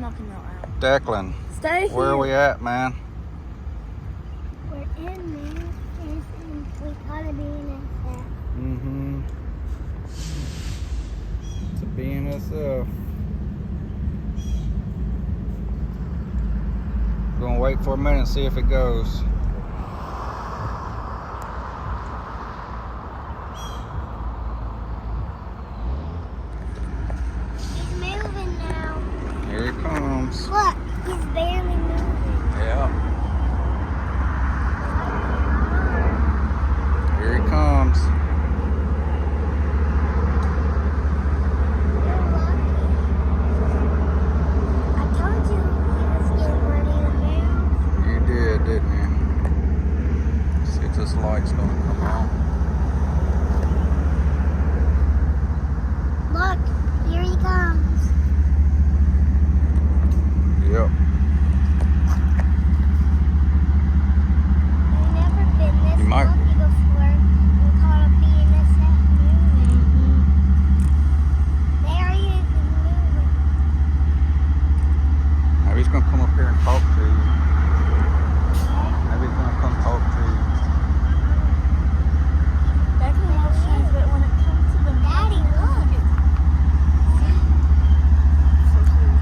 knocking you out. Declan, Stay here. where are we at, man? We're in there. We gotta be in there. Mm-hmm. It's a BNSF. Gonna wait for a minute and see if it goes. He's moving now. Here it comes. Look, he's barely moving. Yeah. Here it comes. You're lucky. I told you he was getting ready to move. You did, didn't you? See if this light's gonna come on. Look, here he comes. Yep. I've never been this You might- lucky before and caught a BNSF moving. There he is, he's moving. Maybe he's gonna come up here and talk to you. Maybe he's gonna come talk to you. Declan loves trains, but when it comes to the Daddy, look. So cute.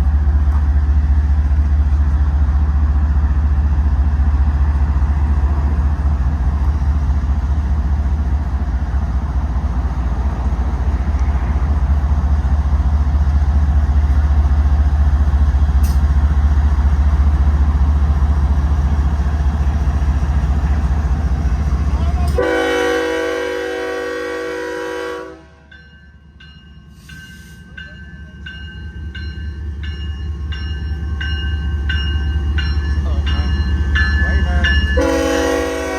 Wave at him.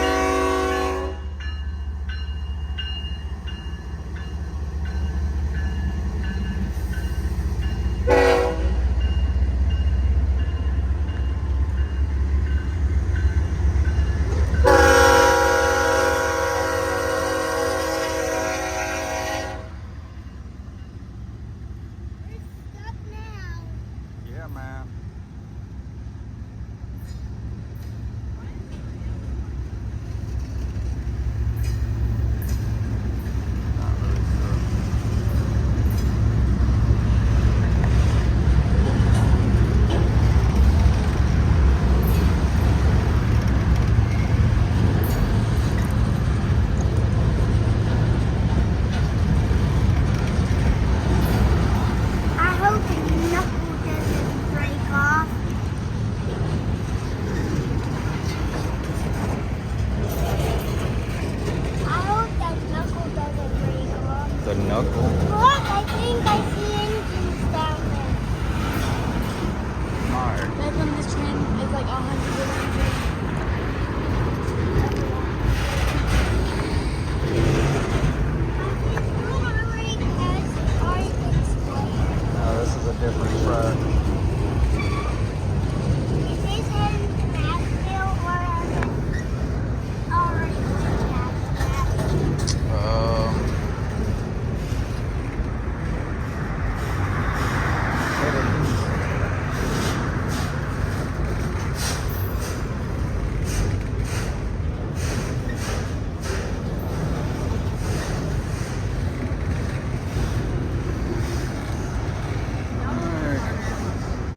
We're stuck now. Yeah, man. Not really sure. I hope the knuckle doesn't break off. I hope that knuckle doesn't break off. The knuckle. Look, I think I see engines down there. Fire. Declan, this train is like 100